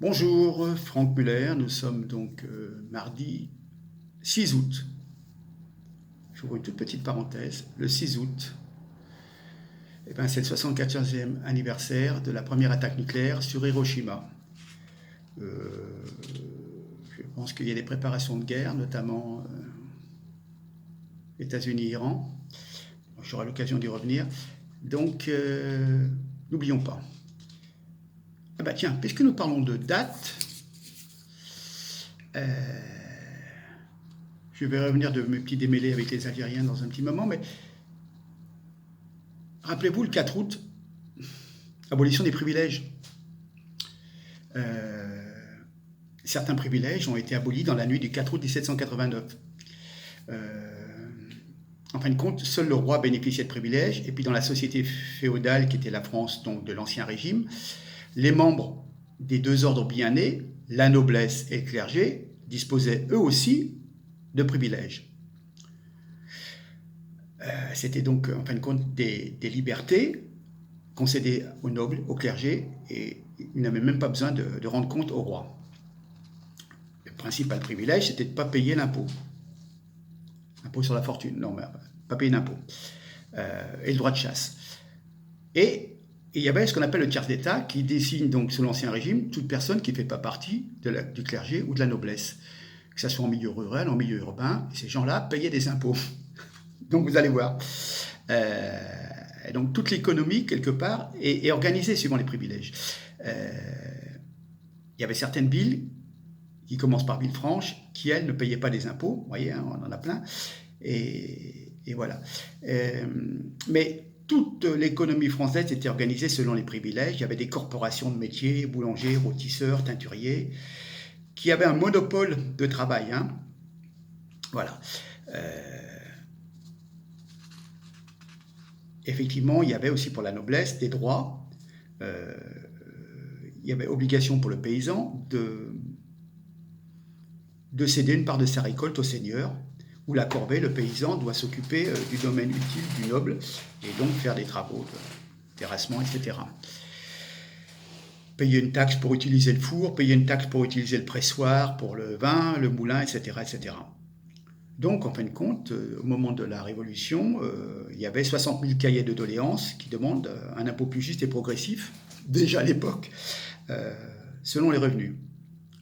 Bonjour, Franck Muller, nous sommes donc mardi 6 août. J'ouvre une toute petite parenthèse. Le 6 août, c'est le 74e anniversaire de la première attaque nucléaire sur Hiroshima. Euh, je pense qu'il y a des préparations de guerre, notamment États-Unis-Iran. J'aurai l'occasion d'y revenir. Donc, n'oublions pas. Ah bah tiens, puisque nous parlons de date, je vais revenir de mes petits démêlés avec les Algériens dans un petit moment, mais rappelez-vous le 4 août, abolition des privilèges. Certains privilèges ont été abolis dans la nuit du 4 août 1789. En fin de compte, seul le roi bénéficiait de privilèges, et puis dans la société féodale qui était la France, donc de l'Ancien Régime, les membres des deux ordres bien nés, la noblesse et le clergé, disposaient eux aussi de privilèges. C'était donc en fin de compte des libertés concédées aux nobles, au clergé, et ils n'avaient même pas besoin de rendre compte au roi. Le principal privilège, c'était de ne pas payer l'impôt. Impôt sur la fortune, non, mais pas payer d'impôt. Et le droit de chasse. Et il y avait ce qu'on appelle le tiers d'État qui désigne donc sous l'Ancien Régime toute personne qui ne fait pas partie du clergé ou de la noblesse, que ce soit en milieu rural, en milieu urbain, et ces gens-là payaient des impôts. Donc vous allez voir. Donc toute l'économie, quelque part, est organisée suivant les privilèges. Il y avait certaines villes, qui commencent par Villefranche, qui, elles, ne payaient pas des impôts. Vous voyez, hein, on en a plein. Et voilà. Mais toute l'économie française était organisée selon les privilèges. Il y avait des corporations de métiers, boulangers, rôtisseurs, teinturiers, qui avaient un monopole de travail. Hein. Voilà. Effectivement, il y avait aussi pour la noblesse des droits. Il y avait obligation pour le paysan de céder une part de sa récolte au seigneur, où la corvée, le paysan, doit s'occuper du domaine utile du noble, et donc faire des travaux de terrassement, etc. Payer une taxe pour utiliser le four, payer une taxe pour utiliser le pressoir, pour le vin, le moulin, etc. etc. Donc, en fin de compte, au moment de la Révolution, il y avait 60 000 cahiers de doléances qui demandent un impôt plus juste et progressif, déjà à l'époque, selon les revenus.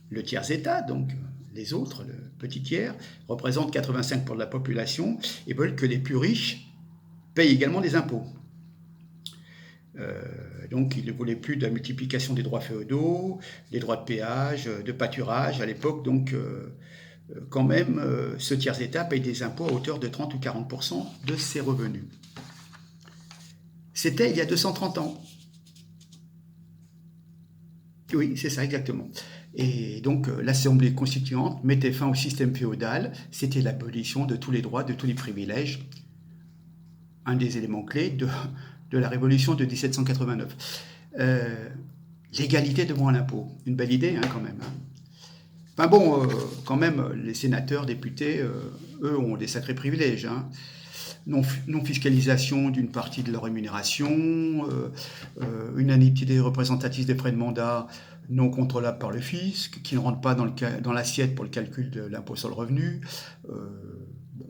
Le tiers-État, donc les autres, le petit tiers, représente 85% de la population et veulent que les plus riches payent également des impôts. Donc ils ne voulaient plus de la multiplication des droits féodaux, des droits de péage, de pâturage à l'époque, donc quand même, ce tiers-État paye des impôts à hauteur de 30 ou 40% de ses revenus. C'était il y a 230 ans. Oui, c'est ça, exactement. Et donc, l'Assemblée constituante mettait fin au système féodal. C'était l'abolition de tous les droits, de tous les privilèges. Un des éléments clés de la Révolution de 1789. L'égalité devant l'impôt. Une belle idée, hein, quand même. Hein. Enfin bon, quand même, les sénateurs, députés, eux ont des sacrés privilèges. Hein. Non-fiscalisation d'une partie de leur rémunération, unanimité représentative des frais de mandat non contrôlable par le fisc, qui ne rentre pas dans l'assiette pour le calcul de l'impôt sur le revenu. Bon.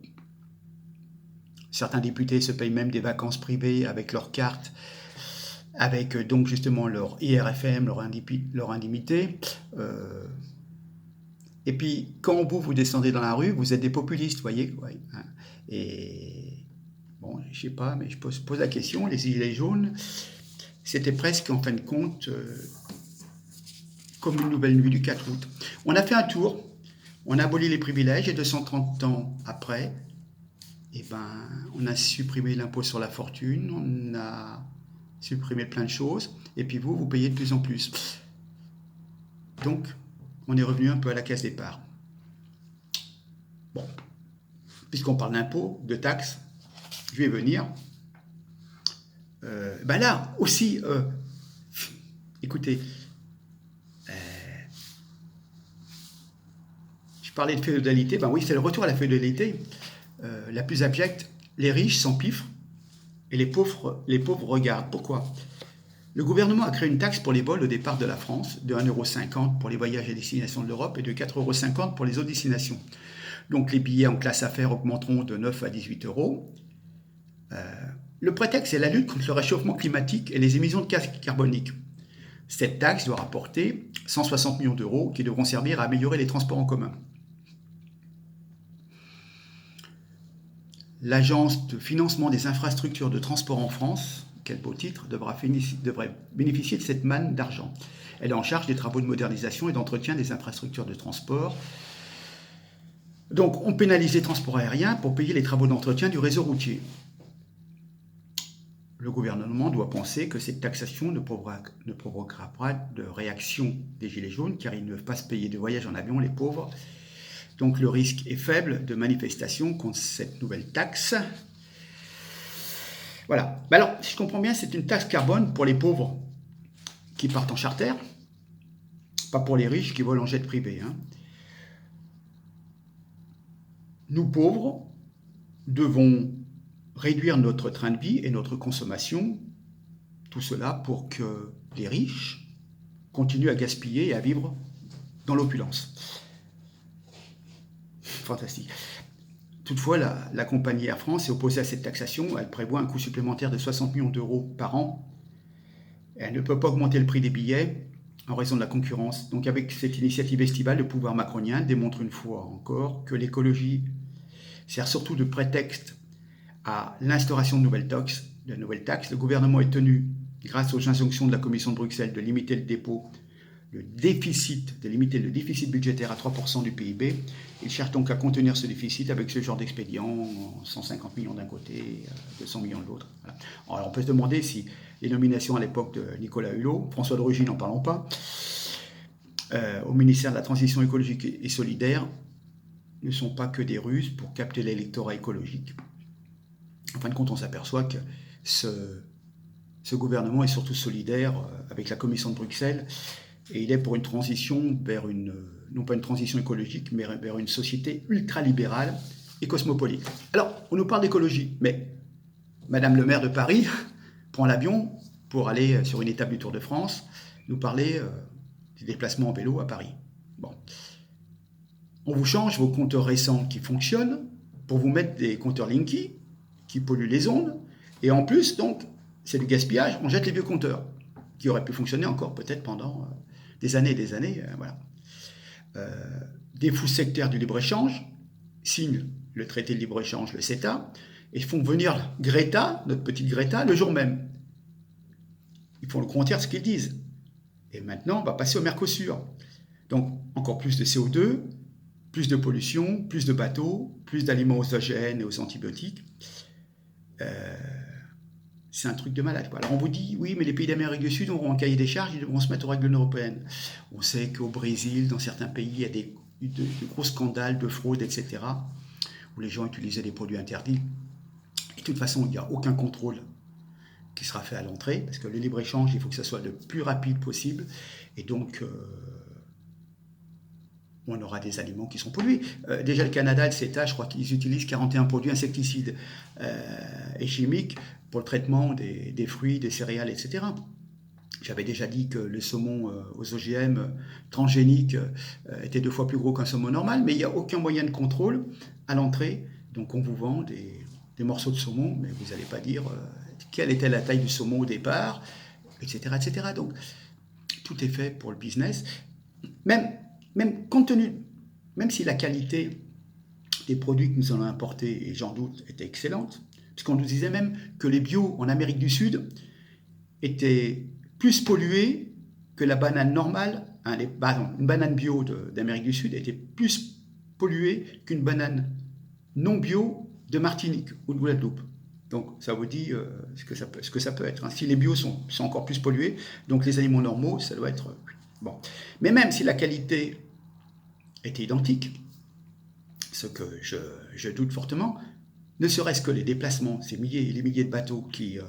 Certains députés se payent même des vacances privées avec leur carte, avec donc justement leur IRFM, leur indemnité. Et puis, quand vous descendez dans la rue, vous êtes des populistes, vous voyez. Ouais, hein. Et bon, je ne sais pas, mais je pose la question, les gilets jaunes, c'était presque, en fin de compte, comme une nouvelle nuit du 4 août. On a fait un tour, on a aboli les privilèges, et 230 ans après, on a supprimé l'impôt sur la fortune, on a supprimé plein de choses, et puis vous payez de plus en plus. Donc, on est revenu un peu à la case départ. Bon, puisqu'on parle d'impôts, de taxes, je vais venir. Là aussi, écoutez, je parlais de féodalité, oui, c'est le retour à la féodalité la plus abjecte. Les riches s'empiffrent et les pauvres regardent. Pourquoi ? Le gouvernement a créé une taxe pour les vols au départ de la France, de 1,50 € pour les voyages à destination de l'Europe et de 4,50 € pour les autres destinations. Donc les billets en classe affaires augmenteront de 9 à 18 euros. Le prétexte est la lutte contre le réchauffement climatique et les émissions de gaz carboniques. Cette taxe doit rapporter 160 millions d'euros qui devront servir à améliorer les transports en commun. L'Agence de financement des infrastructures de transport en France, quel beau titre, devrait bénéficier de cette manne d'argent. Elle est en charge des travaux de modernisation et d'entretien des infrastructures de transport. Donc, on pénalise les transports aériens pour payer les travaux d'entretien du réseau routier. Le gouvernement doit penser que cette taxation ne provoquera pas de réaction des gilets jaunes, car ils ne peuvent pas se payer de voyage en avion, les pauvres. Donc le risque est faible de manifestation contre cette nouvelle taxe. Voilà. Mais alors, si je comprends bien, c'est une taxe carbone pour les pauvres qui partent en charter, pas pour les riches qui volent en jet privé. Nous pauvres devons réduire notre train de vie et notre consommation, tout cela pour que les riches continuent à gaspiller et à vivre dans l'opulence. Fantastique. Toutefois, la compagnie Air France est opposée à cette taxation. Elle prévoit un coût supplémentaire de 60 millions d'euros par an. Elle ne peut pas augmenter le prix des billets en raison de la concurrence. Donc avec cette initiative estivale, le pouvoir macronien démontre une fois encore que l'écologie sert surtout de prétexte à l'instauration de nouvelles taxes. Le gouvernement est tenu, grâce aux injonctions de la Commission de Bruxelles, de limiter le déficit budgétaire à 3% du PIB. Il cherche donc à contenir ce déficit avec ce genre d'expédient, 150 millions d'un côté, 200 millions de l'autre. Voilà. Alors on peut se demander si les nominations à l'époque de Nicolas Hulot, François de Rugy n'en parlons pas, au ministère de la Transition écologique et solidaire, ne sont pas que des ruses pour capter l'électorat écologique. En fin de compte, on s'aperçoit que ce gouvernement est surtout solidaire avec la Commission de Bruxelles et il est pour une transition vers non pas une transition écologique, mais vers une société ultralibérale et cosmopolite. Alors, on nous parle d'écologie, mais Madame le maire de Paris prend l'avion pour aller sur une étape du Tour de France, nous parler des déplacements en vélo à Paris. Bon. On vous change vos compteurs récents qui fonctionnent pour vous mettre des compteurs Linky qui polluent les ondes. Et en plus, donc, c'est du gaspillage, on jette les vieux compteurs qui auraient pu fonctionner encore peut-être pendant des années et des années. Voilà. Des fous sectaires du libre-échange signent le traité de libre-échange, le CETA, et font venir Greta, notre petite Greta, le jour même. Ils font le contraire de ce qu'ils disent. Et maintenant, on va passer au Mercosur. Donc, encore plus de CO2, plus de pollution, plus de bateaux, plus d'aliments aux OGM et aux antibiotiques. C'est un truc de malade. Alors on vous dit, oui, mais les pays d'Amérique du Sud auront un cahier des charges, ils devront se mettre aux règles européennes. On sait qu'au Brésil, dans certains pays, il y a de gros scandales de fraude, etc., où les gens utilisaient des produits interdits. Et de toute façon, il n'y a aucun contrôle qui sera fait à l'entrée, parce que le libre-échange, il faut que ça soit le plus rapide possible. Et donc, on aura des aliments qui sont pollués. Déjà, le Canada, le CETA, je crois qu'ils utilisent 41 produits insecticides et chimiques pour le traitement des fruits, des céréales, etc. J'avais déjà dit que le saumon aux OGM transgéniques était 2 fois plus gros qu'un saumon normal, mais il n'y a aucun moyen de contrôle à l'entrée. Donc on vous vend des morceaux de saumon, mais vous n'allez pas dire quelle était la taille du saumon au départ, etc., etc. Donc tout est fait pour le business. Même compte tenu, même si la qualité des produits que nous allons importer, et j'en doute, était excellente, puisqu'on nous disait même que les bio en Amérique du Sud étaient plus pollués que la banane normale, une banane bio d'Amérique du Sud était plus polluée qu'une banane non bio de Martinique ou de Guadeloupe. Donc ça vous dit ce que ça peut être. Si les bio sont encore plus pollués, donc les aliments normaux, ça doit être... Bon. Mais même si la qualité était identique, ce que je doute fortement, ne serait-ce que les déplacements, ces milliers et les milliers de bateaux qui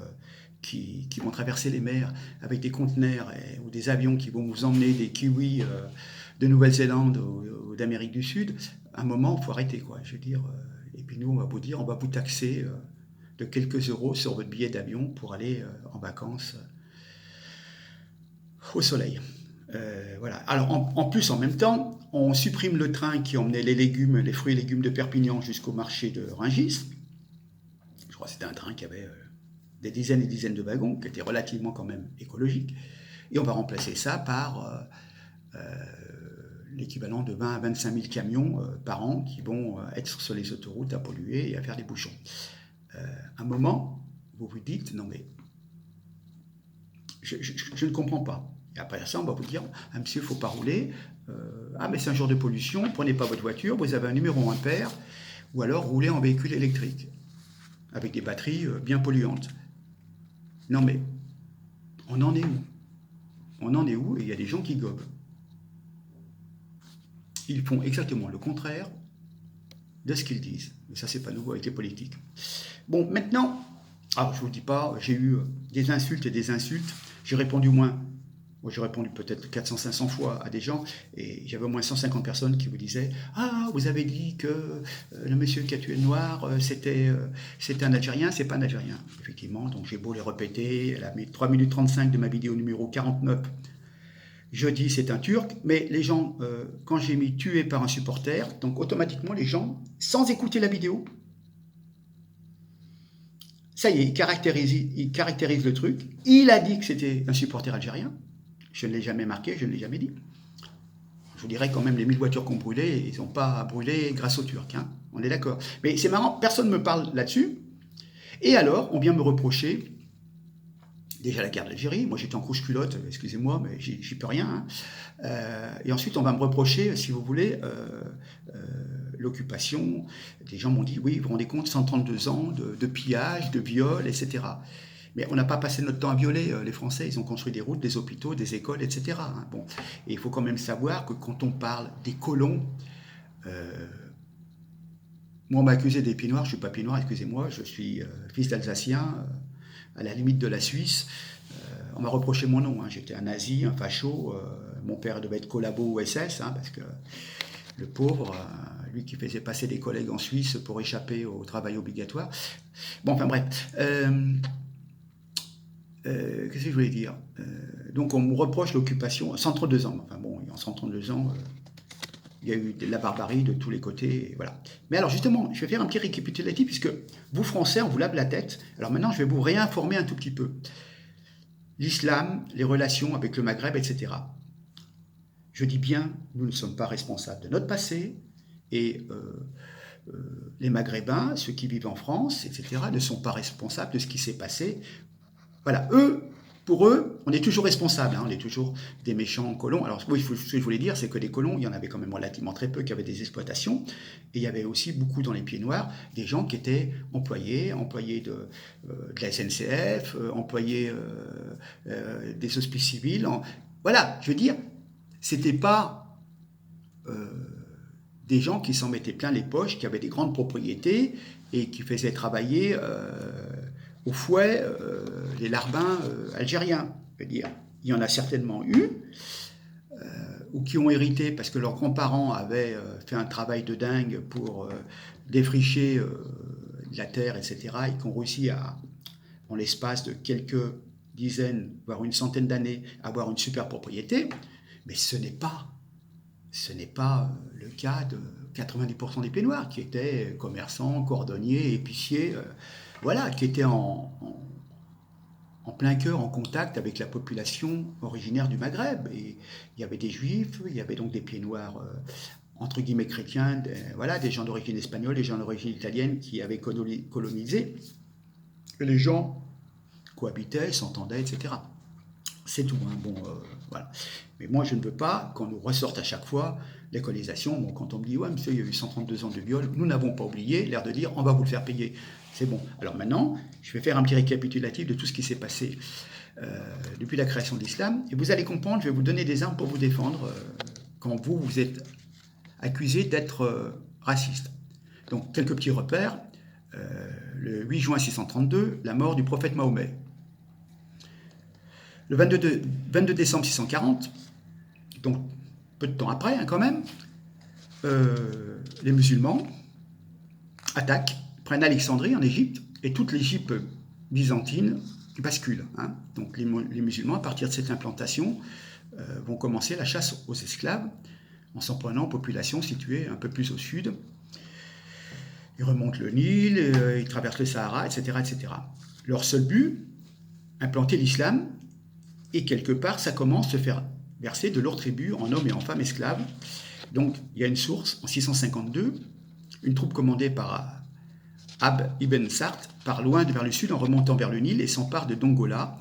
vont traverser les mers avec des conteneurs ou des avions qui vont vous emmener des kiwis de Nouvelle-Zélande ou d'Amérique du Sud, à un moment, il faut arrêter, quoi. Je veux dire, et puis nous, on va vous taxer de quelques euros sur votre billet d'avion pour aller en vacances au soleil. Voilà. Alors en plus, en même temps, on supprime le train qui emmenait les légumes, les fruits et légumes de Perpignan jusqu'au marché de Rungis. Je crois que c'était un train qui avait des dizaines et dizaines de wagons, qui était relativement quand même écologique. Et on va remplacer ça par l'équivalent de 20 à 25 000 camions par an qui vont être sur les autoroutes à polluer et à faire des bouchons. À un moment, vous vous dites, non mais, je ne comprends pas. Et après ça, on va vous dire, ah, monsieur, il ne faut pas rouler. Ah, mais c'est un jour de pollution, prenez pas votre voiture, vous avez un numéro impair, ou alors roulez en véhicule électrique, avec des batteries bien polluantes. Non mais, on en est où? On en est où? Et il y a des gens qui gobent. Ils font exactement le contraire de ce qu'ils disent. Mais ça, c'est pas nouveau avec les politiques. Bon, maintenant, je vous dis pas, j'ai eu des insultes et des insultes. J'ai répondu moi j'ai répondu peut-être 400-500 fois à des gens, et j'avais au moins 150 personnes qui vous disaient « Ah, vous avez dit que le monsieur qui a tué le noir, c'était un Algérien, c'est pas un Algérien. » Effectivement, donc j'ai beau les répéter, elle a mis 3 minutes 35 de ma vidéo numéro 49. Je dis c'est un Turc, mais les gens, quand j'ai mis tué par un supporter, donc automatiquement les gens, sans écouter la vidéo, ça y est, il caractérise le truc. Il a dit que c'était un supporter algérien. Je ne l'ai jamais marqué, je ne l'ai jamais dit. Je vous dirais quand même, les 1000 voitures qu'on brûlait, ils n'ont pas brûlé grâce aux Turcs. Hein. On est d'accord. Mais c'est marrant, personne ne me parle là-dessus. Et alors, on vient me reprocher, déjà la guerre d'Algérie, moi j'étais en couche-culotte, excusez-moi, mais j'y peux rien. Hein. Et ensuite, on va me reprocher, si vous voulez, l'occupation. Des gens m'ont dit, oui, vous vous rendez compte, 132 ans de pillage, de viol, etc. Mais on n'a pas passé notre temps à violer les Français. Ils ont construit des routes, des hôpitaux, des écoles, etc. Hein. Bon. Et il faut quand même savoir que quand on parle des colons, moi on m'a accusé des pieds noirs, je ne suis pas pied noir, excusez-moi, je suis fils d'Alsacien, à la limite de la Suisse. On m'a reproché mon nom, hein. J'étais un nazi, un facho, mon père devait être collabo ou SS, hein, parce que le pauvre, lui qui faisait passer des collègues en Suisse pour échapper au travail obligatoire. Bon, enfin bref. Qu'est-ce que je voulais dire? Donc on me reproche l'occupation, 132 ans, enfin bon, en 132 ans, il y a eu de la barbarie de tous les côtés, et voilà. Mais alors justement, je vais faire un petit récapitulatif, puisque vous Français, on vous lave la tête. Alors maintenant, je vais vous réinformer un tout petit peu. L'islam, les relations avec le Maghreb, etc. Je dis bien, nous ne sommes pas responsables de notre passé, et les Maghrébins, ceux qui vivent en France, etc., ne sont pas responsables de ce qui s'est passé. Voilà, pour eux, on est toujours responsable, hein, on est toujours des méchants colons. Alors oui, ce que je voulais dire, c'est que les colons, il y en avait quand même relativement très peu qui avaient des exploitations, et il y avait aussi beaucoup dans les pieds noirs des gens qui étaient employés de la SNCF, employés des hospices civils. Voilà, je veux dire, c'était pas des gens qui s'en mettaient plein les poches, qui avaient des grandes propriétés et qui faisaient travailler au fouet les larbins algériens. Je veux dire, il y en a certainement eu, ou qui ont hérité parce que leurs grands-parents avaient fait un travail de dingue pour défricher la terre, etc., et qui ont réussi à, en l'espace de quelques dizaines, voire une centaine d'années, avoir une super propriété. Mais ce n'est pas le cas de 90% des pieds noirs, qui étaient commerçants, cordonniers, épiciers, voilà, qui étaient en plein cœur, en contact avec la population originaire du Maghreb. Et il y avait des juifs, il y avait donc des pieds noirs, entre guillemets chrétiens, voilà, des gens d'origine espagnole, des gens d'origine italienne qui avaient colonisé. Et les gens cohabitaient, s'entendaient, etc. C'est tout, hein. Bon, voilà. Mais moi, je ne veux pas qu'on nous ressorte à chaque fois les colonisation. Bon, quand on me dit, ouais, monsieur, il y a eu 132 ans de viol, nous n'avons pas oublié, l'air de dire, on va vous le faire payer. C'est bon. Alors maintenant, je vais faire un petit récapitulatif de tout ce qui s'est passé depuis la création de l'islam. Et vous allez comprendre, je vais vous donner des armes pour vous défendre quand vous êtes accusé d'être raciste. Donc, quelques petits repères. Le 8 juin 632, la mort du prophète Mahomet. Le 22 décembre 640, donc peu de temps après, hein, quand même, les musulmans attaquent, prennent Alexandrie en Égypte, et toute l'Égypte byzantine bascule. Hein. Donc les musulmans, à partir de cette implantation, vont commencer la chasse aux esclaves en s'en prenant aux populations situées un peu plus au sud. Ils remontent le Nil, ils traversent le Sahara, etc., etc. Leur seul but, implanter l'islam, et quelque part, ça commence à se faire verser de leurs tribus en hommes et en femmes esclaves. Donc, il y a une source, en 652, une troupe commandée par Abd ibn Sart part loin vers le sud en remontant vers le Nil et s'empare de Dongola.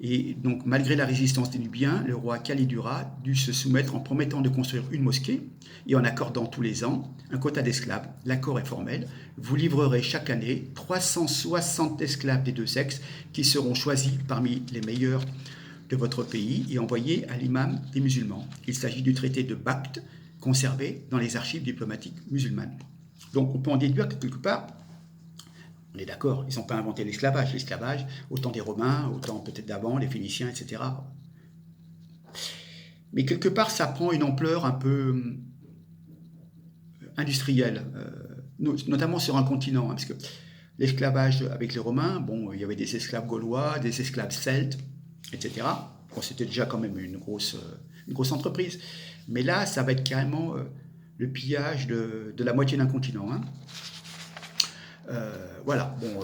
Et donc, malgré la résistance des Nubiens, le roi Khalidura dut se soumettre en promettant de construire une mosquée et en accordant tous les ans un quota d'esclaves. L'accord est formel. Vous livrerez chaque année 360 esclaves des deux sexes qui seront choisis parmi les meilleurs de votre pays et envoyés à l'imam des musulmans. Il s'agit du traité de Bact, conservé dans les archives diplomatiques musulmanes. Donc, on peut en déduire que quelque part, on est d'accord, ils n'ont pas inventé l'esclavage. L'esclavage, autant des Romains, autant peut-être d'avant, les Phéniciens, etc. Mais quelque part, ça prend une ampleur un peu industrielle, notamment sur un continent, hein, parce que l'esclavage avec les Romains, bon, il y avait des esclaves gaulois, des esclaves celtes, etc. Bon, c'était déjà quand même une grosse entreprise. Mais là, ça va être carrément le pillage de la moitié d'un continent. Hein. Voilà. Bon,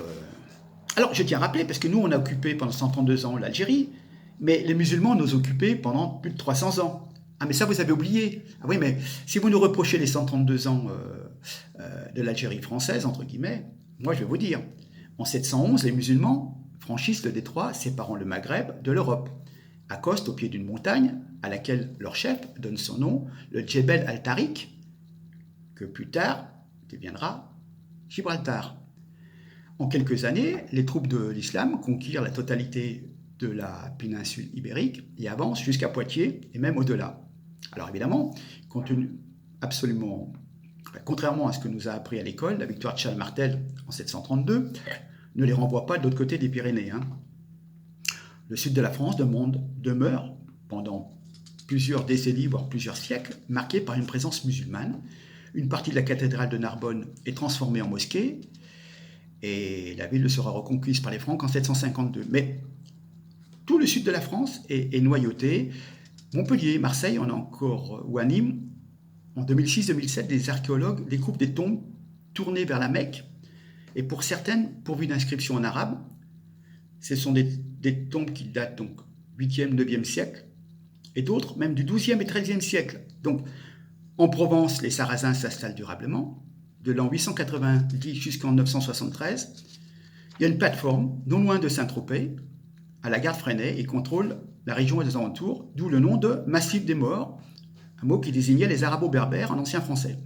alors, je tiens à rappeler, parce que nous, on a occupé pendant 132 ans l'Algérie, mais les musulmans nous ont occupés pendant plus de 300 ans. Ah, mais ça, vous avez oublié. Ah oui, mais si vous nous reprochez les 132 ans de l'Algérie française, entre guillemets, moi, je vais vous dire, en 711, les musulmans franchissent le détroit séparant le Maghreb de l'Europe, accostent au pied d'une montagne à laquelle leur chef donne son nom, le Djebel al-Tariq, que plus tard deviendra Gibraltar. En quelques années, les troupes de l'islam conquièrent la totalité de la péninsule ibérique et avancent jusqu'à Poitiers et même au-delà. Alors évidemment, contrairement à ce que nous a appris à l'école, la victoire de Charles Martel en 732 ne les renvoie pas de l'autre côté des Pyrénées. Hein. Le sud de la France demeure pendant plusieurs décennies, voire plusieurs siècles, marqué par une présence musulmane. Une partie de la cathédrale de Narbonne est transformée en mosquée et la ville sera reconquise par les Francs en 752. Mais tout le sud de la France est noyauté. Montpellier, Marseille, ou à Nîmes, en 2006-2007, des archéologues découvrent des tombes tournées vers la Mecque et pour certaines pourvues d'inscriptions en arabe. Ce sont des tombes qui datent donc 8e, 9e siècle et d'autres même du 12e et 13e siècle. Donc, en Provence, les Sarrasins s'installent durablement. De l'an 890 jusqu'en 973, il y a une plateforme non loin de Saint-Tropez, à la gare de Fresnay, et contrôle la région et les alentours, d'où le nom de Massif des Morts, un mot qui désignait les arabo-berbères en ancien français.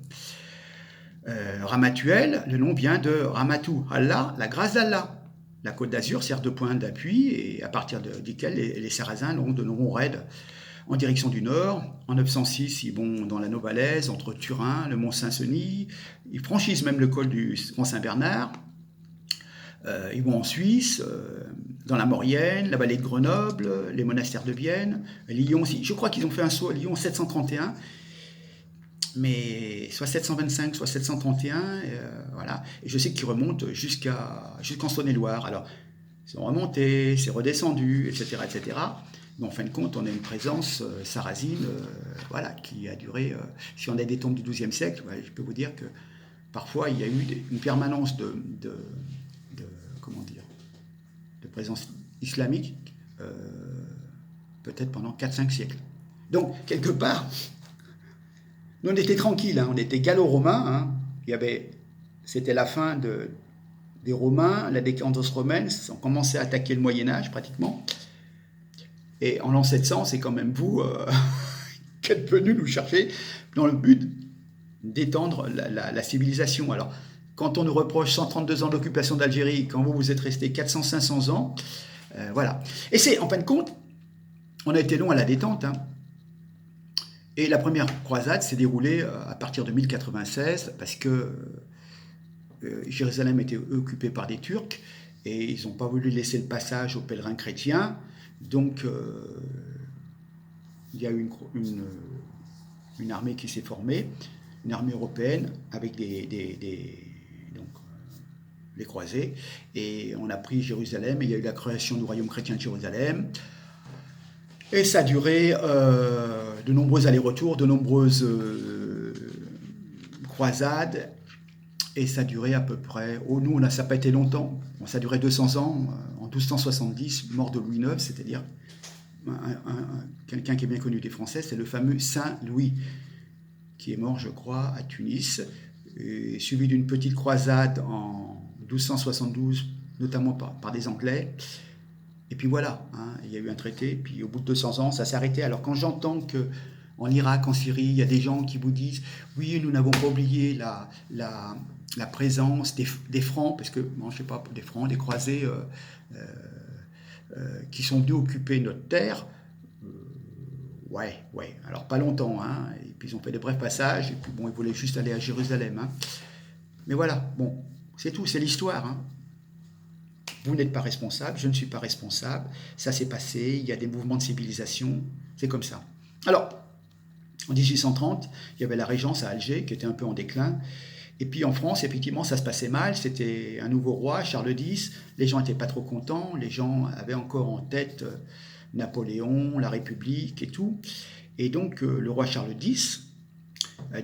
Ramatuel, le nom vient de Ramatou, Allah, la grâce d'Allah. La Côte d'Azur sert de point d'appui, et à partir duquel les Sarrasins ont de nombreux raids en direction du nord. En 906, ils vont dans la Novalaise, entre Turin, le Mont Saint-Cenis. Ils franchissent même le col du Mont Saint-Bernard. Ils vont en Suisse, dans la Maurienne, la vallée de Grenoble, les monastères de Vienne, Lyon aussi. Je crois qu'ils ont fait un saut à Lyon en 731, mais soit 725, soit 731, voilà. Et je sais qu'ils remontent jusqu'en Saône-et-Loire. Alors, ils sont remontés, c'est redescendu, etc., etc. Mais en fin de compte, on a une présence sarrasine voilà, qui a duré... si on a des tombes du XIIe siècle, ouais, je peux vous dire que parfois, il y a eu une permanence de présence islamique, peut-être pendant 4-5 siècles. Donc, quelque part, nous, on était tranquilles, hein, on était gallo-romains. Hein, c'était la fin des Romains, la décadence romaine, on commençait à attaquer le Moyen-Âge pratiquement. Et en l'an 700, c'est quand même vous qui êtes venus nous chercher dans le but d'étendre la civilisation. Alors, quand on nous reproche 132 ans d'occupation d'Algérie, quand vous êtes resté 400-500 ans, voilà. Et c'est, en fin de compte, on a été long à la détente. Hein. Et la première croisade s'est déroulée à partir de 1096, parce que Jérusalem était occupée par des Turcs, et ils n'ont pas voulu laisser le passage aux pèlerins chrétiens. Donc, il y a eu une armée qui s'est formée, une armée européenne, avec les croisés, et on a pris Jérusalem, et il y a eu la création du royaume chrétien de Jérusalem, et ça a duré de nombreux allers-retours, de nombreuses croisades, et ça a duré à peu près, nous ça n'a pas été longtemps, ça a duré 200 ans, en 1270, mort de Louis IX, c'est-à-dire quelqu'un qui est bien connu des Français, c'est le fameux Saint Louis, qui est mort, je crois, à Tunis, et suivi d'une petite croisade en 1272, notamment par des Anglais. Et puis voilà, il y a eu un traité, puis au bout de 200 ans, ça s'est arrêté. Alors quand j'entends qu'en Irak, en Syrie, il y a des gens qui vous disent « Oui, nous n'avons pas oublié la présence des Francs, parce que, bon, je ne sais pas, des Francs, des croisés qui sont venus occuper notre terre. » Ouais, alors pas longtemps, et puis ils ont fait des brefs passages, et puis bon, ils voulaient juste aller à Jérusalem, Mais voilà, bon, c'est tout, c'est l'histoire, Vous n'êtes pas responsable, je ne suis pas responsable, ça s'est passé, il y a des mouvements de civilisation, c'est comme ça. Alors, en 1830, il y avait la Régence à Alger, qui était un peu en déclin, et puis en France, effectivement, ça se passait mal, c'était un nouveau roi, Charles X, les gens n'étaient pas trop contents, les gens avaient encore en tête Napoléon, la République et tout. Et donc le roi Charles X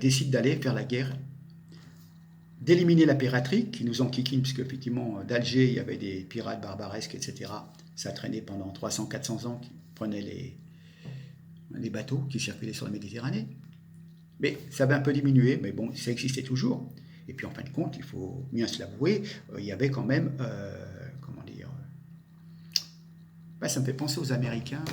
décide d'aller faire la guerre, d'éliminer la piraterie qui nous enquiquine, puisque effectivement d'Alger il y avait des pirates barbaresques, etc. Ça traînait pendant 300-400 ans, qui prenaient les bateaux qui circulaient sur la Méditerranée. Mais ça avait un peu diminué, mais bon, ça existait toujours. Et puis en fin de compte, il faut bien se l'avouer, il y avait quand même, ça me fait penser aux Américains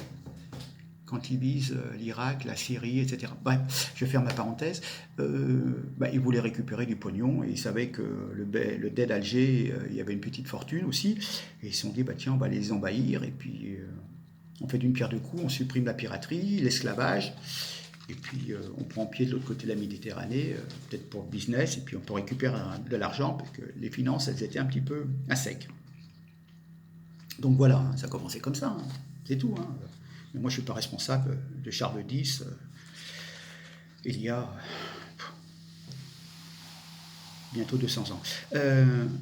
quand ils visent l'Irak, la Syrie, etc. Bref, je ferme ma parenthèse. Ils voulaient récupérer du pognon et ils savaient que le dé d'Alger, il y avait une petite fortune aussi. Et ils se sont dit, tiens, on va les envahir et puis on fait d'une pierre deux coups, on supprime la piraterie, l'esclavage. Et puis on prend pied de l'autre côté de la Méditerranée, peut-être pour le business, et puis on peut récupérer de l'argent parce que les finances, elles étaient un petit peu à sec. Donc voilà, ça a commencé comme ça, c'est tout. Mais moi, je ne suis pas responsable de Charles X. Il y a bientôt 200 ans.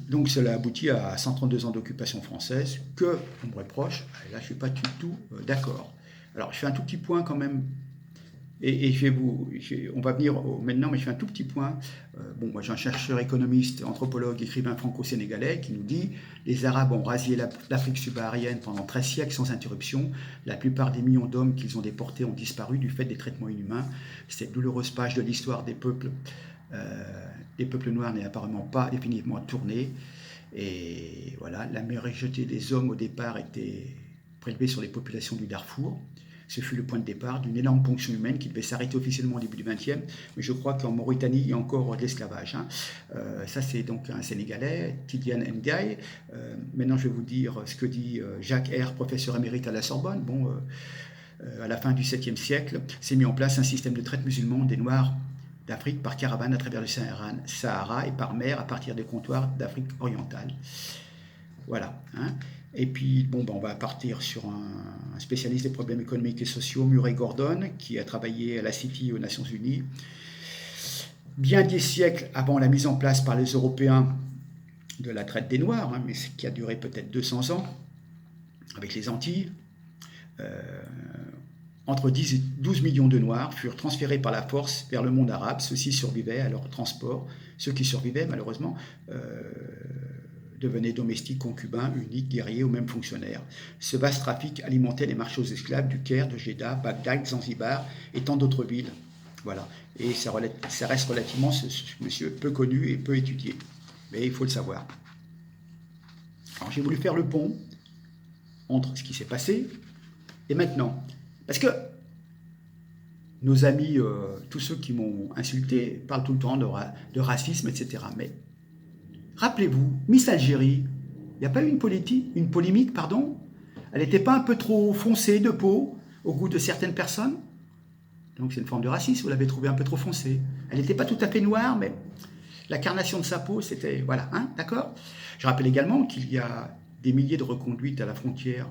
Donc cela aboutit à 132 ans d'occupation française que on me reproche. Et là, je ne suis pas du tout d'accord. Alors, je fais un tout petit point quand même. Et on va venir maintenant, mais je fais un tout petit point. Moi, j'ai un chercheur économiste, anthropologue, écrivain franco-sénégalais qui nous dit « Les Arabes ont rasé l'Afrique subsaharienne pendant 13 siècles sans interruption. La plupart des millions d'hommes qu'ils ont déportés ont disparu du fait des traitements inhumains. Cette douloureuse page de l'histoire des peuples noirs n'est apparemment pas définitivement tournée. Et voilà, la majorité des hommes au départ étaient prélevés sur les populations du Darfour. Ce fut le point de départ d'une énorme ponction humaine qui devait s'arrêter officiellement au début du XXe, mais je crois qu'en Mauritanie, il y a encore de l'esclavage. Ça, c'est donc un Sénégalais, Tidiane Ndiaye. Maintenant, je vais vous dire ce que dit Jacques R., professeur émérite à la Sorbonne. À la fin du 7e siècle, s'est mis en place un système de traite musulman des Noirs d'Afrique par caravane à travers le Sahara et par mer à partir des comptoirs d'Afrique orientale. Voilà. Et puis, on va partir sur un spécialiste des problèmes économiques et sociaux, Murray Gordon, qui a travaillé à la City aux Nations Unies. Bien des siècles avant la mise en place par les Européens de la traite des Noirs, mais qui a duré peut-être 200 ans, avec les Antilles, entre 10 et 12 millions de Noirs furent transférés par la force vers le monde arabe. Ceux-ci survivaient à leur transport. Ceux qui survivaient, malheureusement, devenaient domestiques, concubins, uniques, guerriers ou même fonctionnaires. Ce vaste trafic alimentait les marchés aux esclaves du Caire, de Jeddah, Bagdad, Zanzibar et tant d'autres villes. Voilà. Et ça reste relativement, ce monsieur, peu connu et peu étudié. Mais il faut le savoir. Alors j'ai voulu faire le pont entre ce qui s'est passé et maintenant. Parce que nos amis, tous ceux qui m'ont insulté, parlent tout le temps de racisme, etc. Mais rappelez-vous, Miss Algérie, il n'y a pas eu une polémique, elle n'était pas un peu trop foncée de peau au goût de certaines personnes? Donc c'est une forme de racisme, vous l'avez trouvée un peu trop foncée. Elle n'était pas tout à fait noire, mais la carnation de sa peau, c'était... Voilà, d'accord? Je rappelle également qu'il y a des milliers de reconduites à la frontière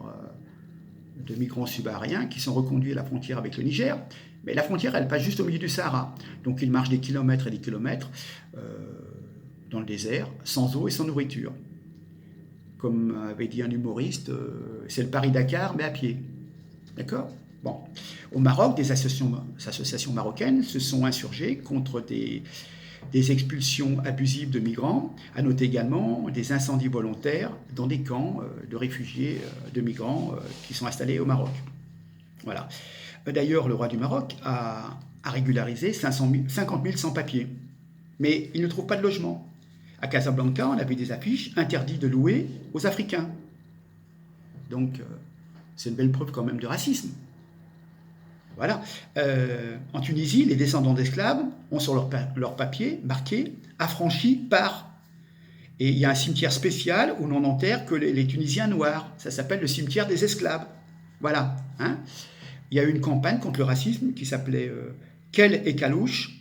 de migrants subsahariens qui sont reconduits à la frontière avec le Niger. Mais la frontière, elle passe juste au milieu du Sahara. Donc ils marchent des kilomètres et des kilomètres dans le désert, sans eau et sans nourriture. comme avait dit un humoriste, c'est le Paris-Dakar, mais à pied. D'accord? Bon. Au Maroc, des associations marocaines se sont insurgées contre des expulsions abusives de migrants, à noter également des incendies volontaires dans des camps de réfugiés de migrants qui sont installés au Maroc. Voilà. D'ailleurs, le roi du Maroc a régularisé 50 000 sans-papiers, mais il ne trouve pas de logement. À Casablanca, on a vu des affiches interdits de louer aux Africains. Donc, c'est une belle preuve quand même de racisme. Voilà. En Tunisie, les descendants d'esclaves ont sur leur papier marqué « affranchis par ». Et il y a un cimetière spécial où l'on enterre que les Tunisiens noirs. Ça s'appelle le cimetière des esclaves. Voilà. Hein. Il y a eu une campagne contre le racisme qui s'appelait Kel et Kalouche.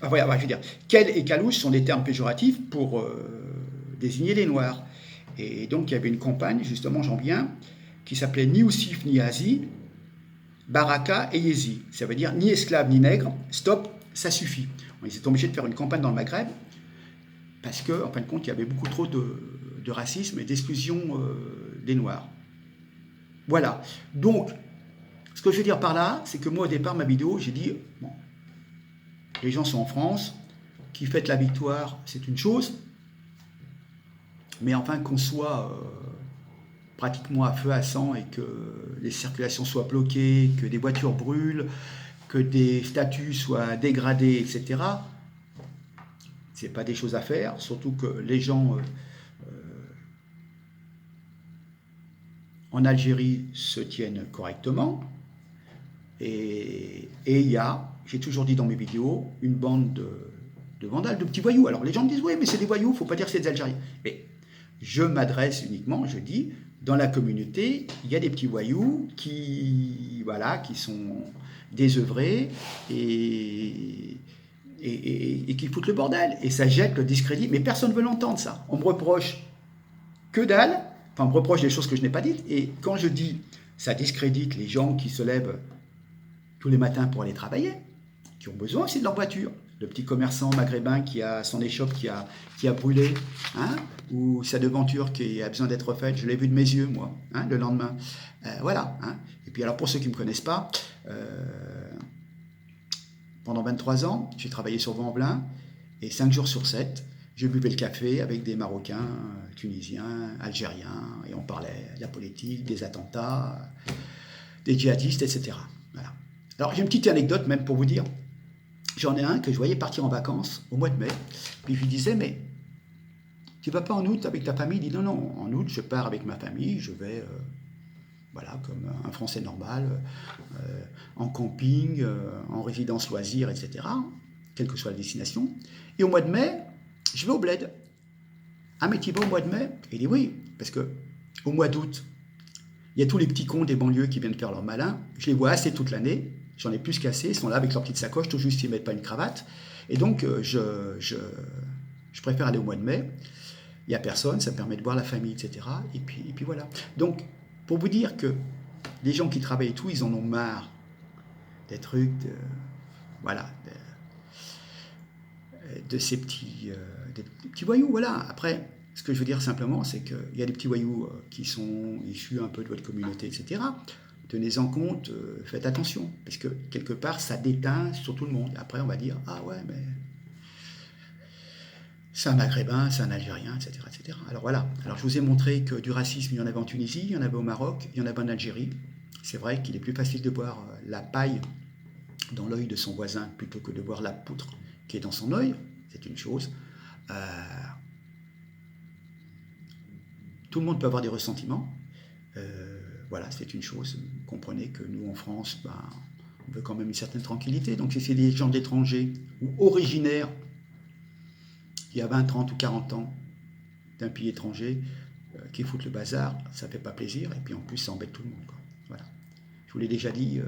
Ah, voilà, je veux dire, Kel et Kalouche sont des termes péjoratifs pour désigner les Noirs. Et donc, il y avait une campagne, justement, j'en viens, qui s'appelait Ni Ousif ni Azi, Baraka et Yezi. Ça veut dire ni esclave ni nègre, stop, ça suffit. Ils étaient obligés de faire une campagne dans le Maghreb parce qu'en fin de compte, il y avait beaucoup trop de racisme et d'exclusion des Noirs. Voilà. Donc, ce que je veux dire par là, c'est que moi, au départ, ma vidéo, j'ai dit, bon, les gens sont en France, qui fêtent la victoire, c'est une chose, mais enfin qu'on soit pratiquement à feu à sang et que les circulations soient bloquées, que des voitures brûlent, que des statues soient dégradées, etc., c'est pas des choses à faire, surtout que les gens en Algérie se tiennent correctement. Et il y a, j'ai toujours dit dans mes vidéos, une bande de vandales, de petits voyous. Alors les gens me disent, oui, mais c'est des voyous, il ne faut pas dire que c'est des Algériens. Mais je m'adresse uniquement, je dis, dans la communauté, il y a des petits voyous qui, voilà, qui sont désœuvrés et qui foutent le bordel. Et ça jette le discrédit, mais personne ne veut l'entendre, ça. On me reproche que dalle, enfin on me reproche des choses que je n'ai pas dites, et quand je dis, ça discrédite les gens qui se lèvent tous les matins pour aller travailler, qui ont besoin aussi de leur voiture. Le petit commerçant maghrébin qui a son échoppe qui a brûlé, hein, ou sa devanture qui a besoin d'être refaite, je l'ai vu de mes yeux, moi, hein, le lendemain. Voilà. Hein. Et puis alors, pour ceux qui ne me connaissent pas, pendant 23 ans, j'ai travaillé sur Vent-en-Velin, et 5 jours sur 7, je buvais le café avec des Marocains, Tunisiens, Algériens, et on parlait de la politique, des attentats, des djihadistes, etc. Voilà. Alors, j'ai une petite anecdote même pour vous dire. J'en ai un que je voyais partir en vacances au mois de mai. Puis je lui disais, mais tu vas pas en août avec ta famille? Il dit, non, non, en août, je pars avec ma famille, je vais, voilà, comme un Français normal, en camping, en résidence loisir, etc., quelle que soit la destination. Et au mois de mai, je vais au bled. Ah, mais tu vas au mois de mai? Il dit, oui, parce que au mois d'août, il y a tous les petits cons des banlieues qui viennent faire leur malin. Je les vois assez toute l'année. J'en ai plus qu'assez. Ils sont là avec leur petite sacoche, tout juste ils ne mettent pas une cravate. Et donc, je préfère aller au mois de mai. Il n'y a personne, ça me permet de voir la famille, etc. Et puis voilà. Donc, pour vous dire que les gens qui travaillent et tout, ils en ont marre des trucs, voilà, de ces des petits voyous. Voilà. Après, ce que je veux dire simplement, c'est qu'il y a des petits voyous qui sont issus un peu de votre communauté, etc. Tenez-en compte, faites attention, parce que quelque part, ça déteint sur tout le monde. Après, on va dire, ah ouais, mais c'est un Maghrébin, c'est un Algérien, etc., etc. Alors voilà. Alors je vous ai montré que du racisme, il y en avait en Tunisie, il y en avait au Maroc, il y en avait en Algérie. C'est vrai qu'il est plus facile de voir la paille dans l'œil de son voisin plutôt que de voir la poutre qui est dans son œil. C'est une chose. Tout le monde peut avoir des ressentiments. Voilà, c'est une chose. Vous comprenez que nous, en France, on veut quand même une certaine tranquillité. Donc, si c'est des gens d'étrangers ou originaires, il y a 20, 30 ou 40 ans, d'un pays étranger, qui foutent le bazar, ça ne fait pas plaisir. Et puis, en plus, ça embête tout le monde, quoi. Voilà. Je vous l'ai déjà dit,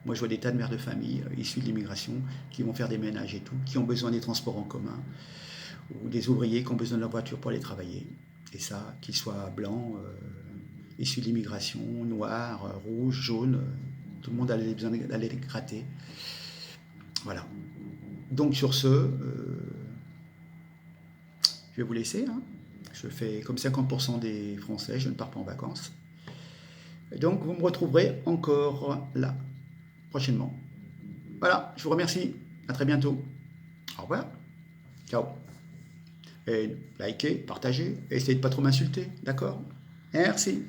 moi, je vois des tas de mères de famille issus de l'immigration qui vont faire des ménages et tout, qui ont besoin des transports en commun, ou des ouvriers qui ont besoin de leur voiture pour aller travailler. Et ça, qu'ils soient blancs, issus de l'immigration, noirs, rouges, jaunes, tout le monde a besoin d'aller les gratter. Voilà. Donc sur ce, je vais vous laisser. Hein. Je fais comme 50% des Français, je ne pars pas en vacances. Et donc, vous me retrouverez encore là, prochainement. Voilà, je vous remercie. À très bientôt. Au revoir. Ciao. Et likez, partagez, et essayez de pas trop m'insulter, d'accord? Merci.